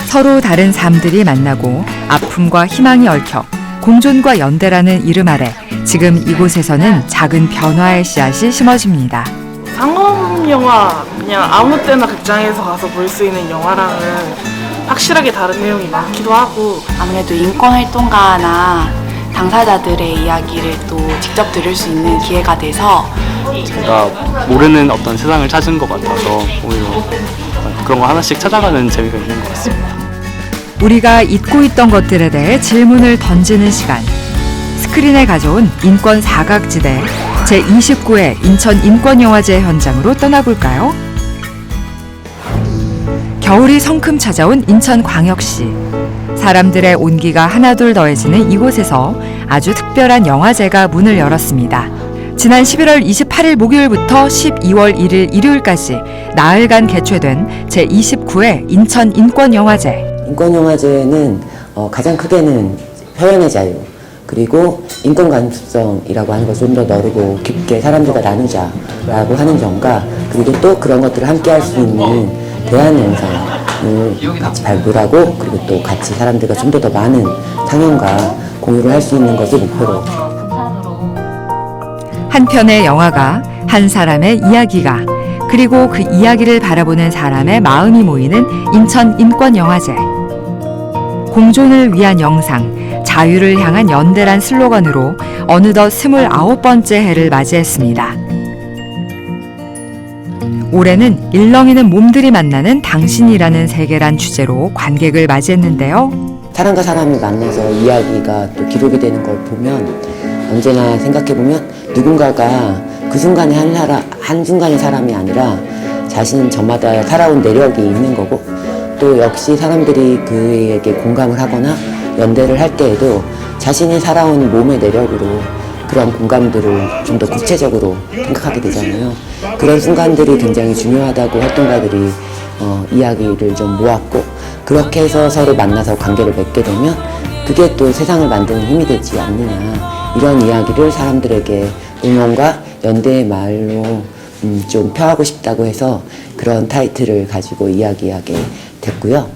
서로 다른 삶들이 만나고 아픔과 희망이 얽혀 공존과 연대라는 이름 아래 지금 이곳에서는 작은 변화의 씨앗이 심어집니다. 상업 영화, 그냥 아무 때나 극장에서 가서 볼 수 있는 영화랑은 확실하게 다른 내용이 많기도 하고, 아무래도 인권활동가나 당사자들의 이야기를 또 직접 들을 수 있는 기회가 돼서 제가 모르는 어떤 세상을 찾은 것 같아서 오히려 그런 거 하나씩 찾아가는 재미가 있는 것 같습니다. 우리가 잊고 있던 것들에 대해 질문을 던지는 시간. 스크린에 가져온 인권 사각지대 제29회 인천인권영화제 현장으로 떠나볼까요? 겨울이 성큼 찾아온 인천광역시. 사람들의 온기가 하나둘 더해지는 이곳에서 아주 특별한 영화제가 문을 열었습니다. 지난 11월 28일 목요일부터 12월 1일 일요일까지 나흘간 개최된 제29회 인천인권영화제. 인권영화제는 가장 크게는 표현의 자유, 그리고 인권 감수성이라고 하는 것을 좀 더 넓고 깊게 사람들과 나누자라고 하는 점과, 그리고 또 그런 것들을 함께 할 수 있는 대안 영상을 같이 발굴하고, 그리고 또 같이 사람들과 좀 더 많은 상영과 공유를 할 수 있는 것을 목표로. 한 편의 영화가, 한 사람의 이야기가, 그리고 그 이야기를 바라보는 사람의 마음이 모이는 인천인권영화제. 공존을 위한 영상, 자유를 향한 연대란 슬로건으로 어느덧 29번째 해를 맞이했습니다. 올해는 일렁이는 몸들이 만나는 당신이라는 세계란 주제로 관객을 맞이했는데요. 사람과 사람이 만나서 이야기가 또 기록이 되는 걸 보면, 언제나 생각해보면 누군가가 그 순간에 한순간의 사람이 아니라 자신 저마다 살아온 내력이 있는 거고, 또 역시 사람들이 그에게 공감을 하거나 연대를 할 때에도 자신이 살아온 몸의 내력으로 그런 공감들을 좀 더 구체적으로 생각하게 되잖아요. 그런 순간들이 굉장히 중요하다고 활동가들이 이야기를 좀 모았고, 그렇게 해서 서로 만나서 관계를 맺게 되면 그게 또 세상을 만드는 힘이 되지 않느냐, 이런 이야기를 사람들에게 응원과 연대의 말로 좀 펴하고 싶다고 해서 그런 타이틀을 가지고 이야기하게 됐고요.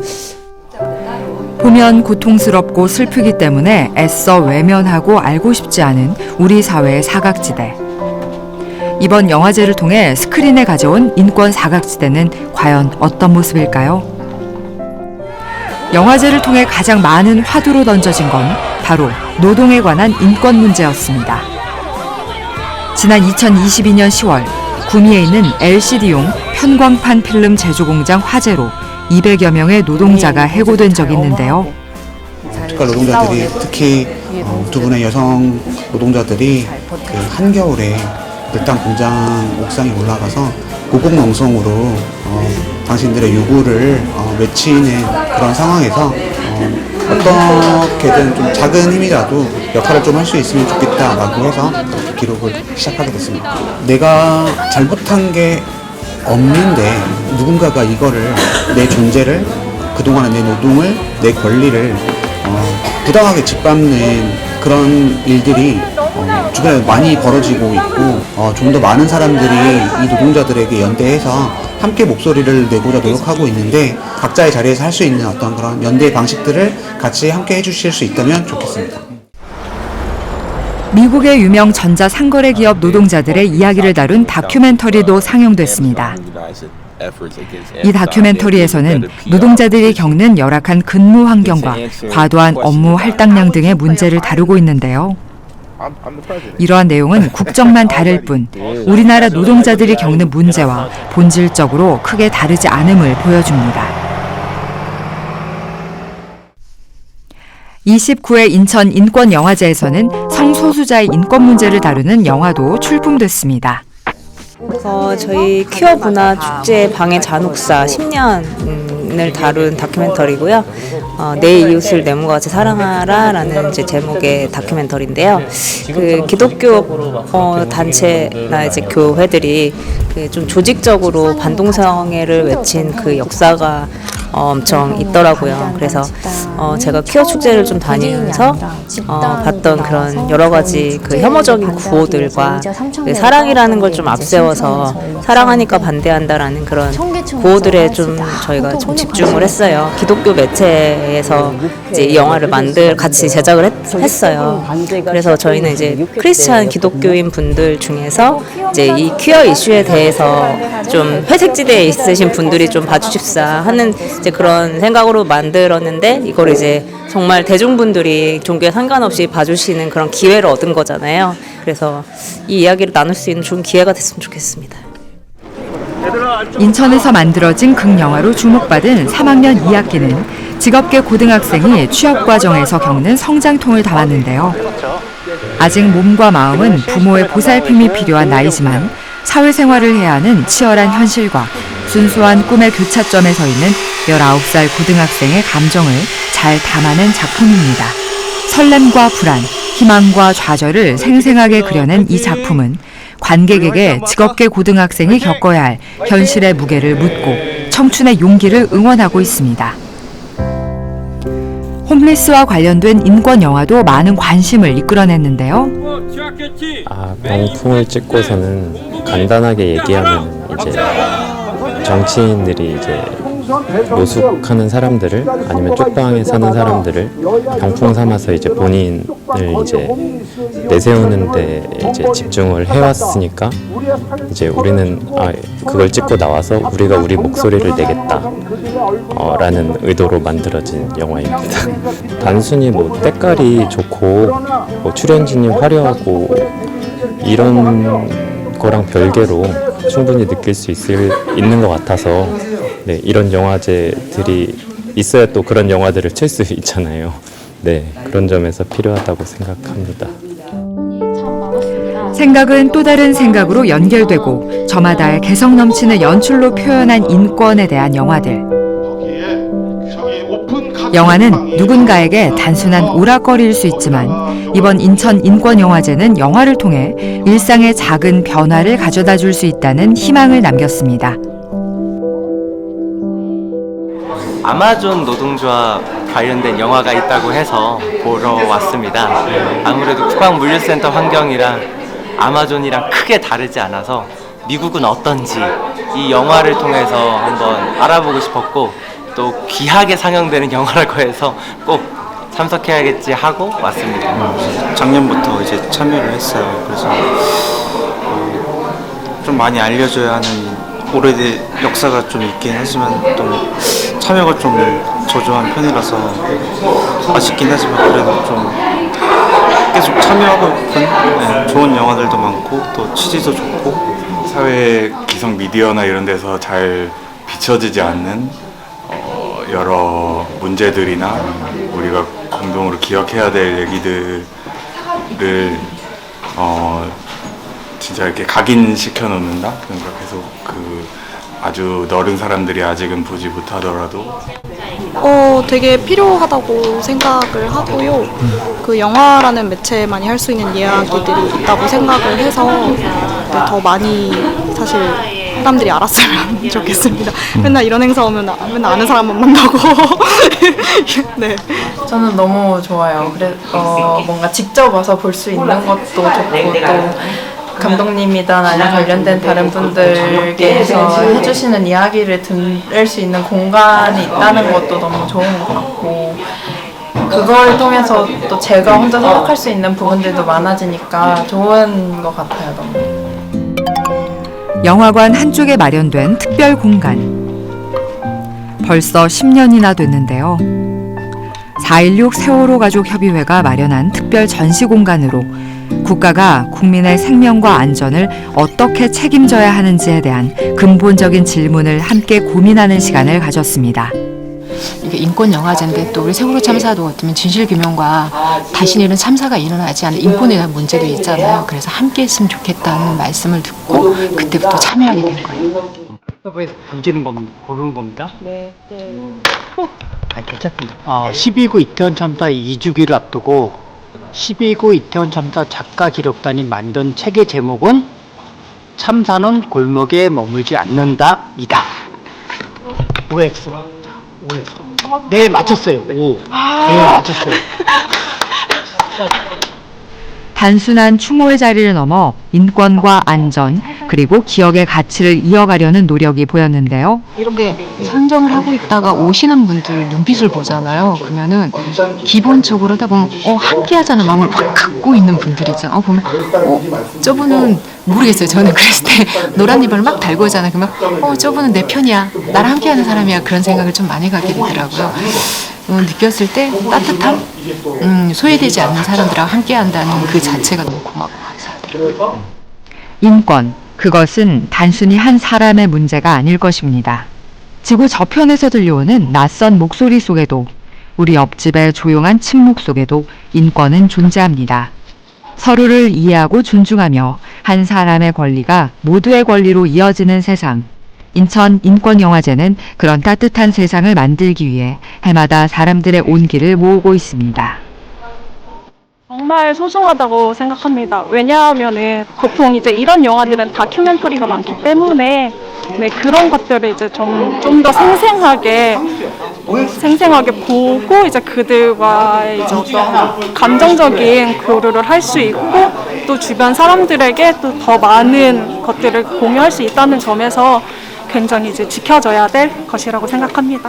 보면 고통스럽고 슬프기 때문에 애써 외면하고 알고 싶지 않은 우리 사회의 사각지대. 이번 영화제를 통해 스크린에 가져온 인권 사각지대는 과연 어떤 모습일까요? 영화제를 통해 가장 많은 화두로 던져진 건 바로 노동에 관한 인권 문제였습니다. 지난 2022년 10월 구미에 있는 LCD용 편광판 필름 제조 공장 화재로 200여 명의 노동자가 해고된 적이 있는데요. 축가 노동자들이, 특히 두 분의 여성 노동자들이 그 한겨울에 일단 공장 옥상에 올라가서 고공농성으로 당신들의 요구를 외치는 그런 상황에서 어떻게든 좀 작은 힘이라도 역할을 좀 할 수 있으면 좋겠다라고 해서 기록을 시작하게 됐습니다. 내가 잘못한 게 없는데 누군가가 이거를, 내 존재를, 그동안의 내 노동을, 내 권리를 부당하게 짓밟는 그런 일들이 주변에 많이 벌어지고 있고, 좀 더 많은 사람들이 이 노동자들에게 연대해서 함께 목소리를 내고자 노력하고 있는데, 각자의 자리에서 할 수 있는 어떤 그런 연대의 방식들을 같이 함께 해주실 수 있다면 좋겠습니다. 미국의 유명 전자상거래 기업 노동자들의 이야기를 다룬 다큐멘터리도 상영됐습니다. 이 다큐멘터리에서는 노동자들이 겪는 열악한 근무 환경과 과도한 업무 할당량 등의 문제를 다루고 있는데요. 이러한 내용은 국적만 다를 뿐 우리나라 노동자들이 겪는 문제와 본질적으로 크게 다르지 않음을 보여줍니다. 29회 인천인권영화제에서는 성소수자의 인권 문제를 다루는 영화도 출품됐습니다. 저희 퀴어 문화 축제 방해 잔혹사 10년을 다룬 다큐멘터리고요. 내 이웃을 내 몸과 같이 사랑하라라는 이제 제목의 다큐멘터리인데요. 그 기독교 단체나 이제 교회들이 좀 조직적으로 반동성애를 외친 그 역사가 엄청 있더라고요. 그래서 제가 퀴어 축제를 좀 다니면서 봤던 그런 여러 가지 그 혐오적인 구호들과 그 사랑이라는 걸 좀 앞세워서 사랑하니까 반대한다라는 그런 구호들에 좀 저희가 좀 집중을 했어요. 기독교 매체에서 이제 이 영화를 같이 제작을 했어요. 그래서 저희는 이제 크리스찬 기독교인 분들 중에서 이제 이 퀴어 이슈에 대해서 좀 회색지대에 있으신 분들이 좀 봐주십사 하는 이제 그런 생각으로 만들었는데, 이걸 이제 정말 대중분들이 종교에 상관없이 봐주시는 그런 기회를 얻은 거잖아요. 그래서 이 이야기를 나눌 수 있는 좋은 기회가 됐으면 좋겠습니다. 인천에서 만들어진 극영화로 주목받은 3학년 2학기는 직업계 고등학생이 취업 과정에서 겪는 성장통을 담았는데요. 아직 몸과 마음은 부모의 보살핌이 필요한 나이지만 사회생활을 해야 하는 치열한 현실과 순수한 꿈의 교차점에 서 있는 19살 고등학생의 감정을 잘 담아낸 작품입니다. 설렘과 불안, 희망과 좌절을 생생하게 그려낸 이 작품은 관객에게 직업계 고등학생이 겪어야 할 현실의 무게를 묻고 청춘의 용기를 응원하고 있습니다. 홈리스와 관련된 인권 영화도 많은 관심을 이끌어냈는데요. 병풍을 찍고서는 간단하게 얘기하면 이제 정치인들이 이제 노숙하는 사람들을 아니면 쪽방에 사는 사람들을 병풍 삼아서 이제 본인을 이제 내세우는데 이제 집중을 해왔으니까 이제 우리는 그걸 찍고 나와서 우리가 우리 목소리를 내겠다 라는 의도로 만들어진 영화입니다. 단순히 뭐 때깔이 좋고 뭐 출연진이 화려하고 이런 거랑 별개로 충분히 느낄 수 있는 것 같아서 네, 이런 영화제들이 있어야 또 그런 영화들을 칠 수 있잖아요. 네, 그런 점에서 필요하다고 생각합니다. 생각은 또 다른 생각으로 연결되고 저마다의 개성 넘치는 연출로 표현한 인권에 대한 영화들. 영화는 누군가에게 단순한 오락거리일 수 있지만 이번 인천 인권영화제는 영화를 통해 일상의 작은 변화를 가져다 줄 수 있다는 희망을 남겼습니다. 아마존 노동조합 관련된 영화가 있다고 해서 보러 왔습니다. 아무래도 국방물류센터 환경이랑 아마존이랑 크게 다르지 않아서 미국은 어떤지 이 영화를 통해서 한번 알아보고 싶었고, 또 귀하게 상영되는 영화라고 해서 꼭 참석해야겠지 하고 왔습니다. 작년부터 이제 참여를 했어요. 그래서 좀 많이 알려줘야 하는 오래된 역사가 좀 있긴 하지만 또 참여가 좀 저조한 편이라서 아쉽긴 하지만 그래도 좀 계속 참여하고 싶은 좋은 영화들도 많고 또 취지도 좋고 사회 기성 미디어나 이런 데서 잘 비춰지지 않는 여러 문제들이나 우리가 공동으로 기억해야 될 얘기들을 진짜 이렇게 각인시켜 놓는다. 그러니까 계속 그 아주 너른 사람들이 아직은 보지 못하더라도 되게 필요하다고 생각을 하고요. 그 영화라는 매체만이 할 수 있는 이야기들이 있다고 생각을 해서 더 많이 사실 사람들이 알았으면 좋겠습니다. 맨날 이런 행사 오면 맨날 아는 사람만 만나고 네. 저는 너무 좋아요. 뭔가 직접 와서 볼 수 있는 것도 좋고, 또 감독님이나 아니면 관련된 다른 분들께서 해주시는 이야기를 들을 수 있는 공간이 있다는 것도 너무 좋은 것 같고, 그걸 통해서 또 제가 혼자 생각할 수 있는 부분들도 많아지니까 좋은 것 같아요, 너무. 영화관 한쪽에 마련된 특별 공간. 벌써 10년이나 됐는데요. 4.16 세월호 가족 협의회가 마련한 특별 전시 공간으로 국가가 국민의 생명과 안전을 어떻게 책임져야 하는지에 대한 근본적인 질문을 함께 고민하는 시간을 가졌습니다. 이게 인권 영화제인데 또 우리 세월호 참사도 어쩌면 진실 규명과 다시는 이런 참사가 일어나지 않는 인권에 대한 문제도 있잖아요. 그래서 함께 했으면 좋겠다는 말씀을 듣고 그때부터 참여하게 된 거예요. 서버에서 보는 겁니다. 네. 괜찮습니다. 12구 이태원 참사 2주기를 앞두고 12구 이태원 참사 작가 기록단이 만든 책의 제목은 참사는 골목에 머물지 않는다이다. OX 네, 맞췄어요. 오. 네, 맞췄어요. 단순한 추모의 자리를 넘어 인권과 안전 그리고 기억의 가치를 이어가려는 노력이 보였는데요. 이렇게 상정을 하고 있다가 오시는 분들 눈빛을 보잖아요. 그러면은 기본적으로 다 보면 함께 하자는 마음을 확 갖고 있는 분들이 있잖아요. 보면 저분은 모르겠어요. 저는 그랬을 때 노란 리본을 막 달고 오잖아요. 그러면 저분은 내 편이야. 나랑 함께 하는 사람이야. 그런 생각을 좀 많이 갖게 되더라고요. 느꼈을 때 따뜻함? 소외되지 않는 사람들하고 함께 한다는 그 자체가 너무 고맙고 감사하더라고요. 인권, 그것은 단순히 한 사람의 문제가 아닐 것입니다. 지구 저편에서 들려오는 낯선 목소리 속에도, 우리 옆집의 조용한 침묵 속에도 인권은 존재합니다. 서로를 이해하고 존중하며 한 사람의 권리가 모두의 권리로 이어지는 세상. 인천 인권영화제는 그런 따뜻한 세상을 만들기 위해 해마다 사람들의 온기를 모으고 있습니다. 정말 소중하다고 생각합니다. 왜냐하면은 보통 이제 이런 영화들은 다큐멘터리가 많기 때문에 그런 것들을 이제 좀 더 생생하게 보고 이제 그들과의 이제 어떤 감정적인 교류를 할 수 있고 또 주변 사람들에게 또 더 많은 것들을 공유할 수 있다는 점에서 굉장히 이제 지켜져야 될 것이라고 생각합니다.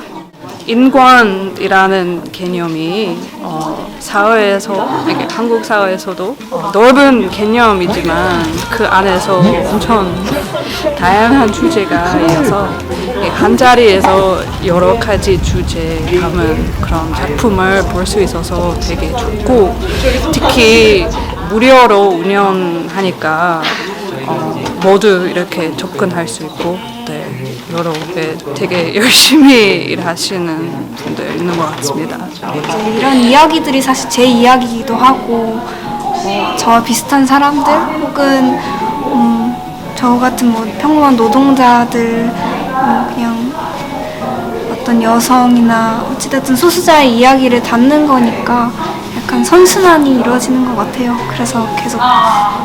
인권이라는 개념이 사회에서, 한국 사회에서도 넓은 개념이지만 그 안에서 엄청 다양한 주제가 있어서 한 자리에서 여러 가지 주제 담은 그런 작품을 볼 수 있어서 되게 좋고, 특히 무료로 운영하니까 모두 이렇게 접근할 수 있고, 여러 되게 열심히 일하시는 분들 있는 것 같습니다. 이런 이야기들이 사실 제 이야기이기도 하고 저와 비슷한 사람들 혹은 저 같은 평범한 노동자들 그냥 어떤 여성이나 어찌됐든 소수자의 이야기를 담는 거니까 약간 선순환이 이루어지는 것 같아요. 그래서 계속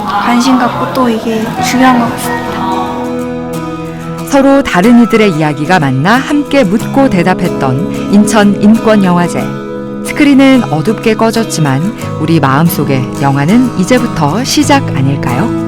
관심 갖고 또 이게 중요한 것 같습니다. 서로 다른 이들의 이야기가 만나 함께 묻고 대답했던 인천 인권영화제. 스크린은 어둡게 꺼졌지만 우리 마음속에 영화는 이제부터 시작 아닐까요?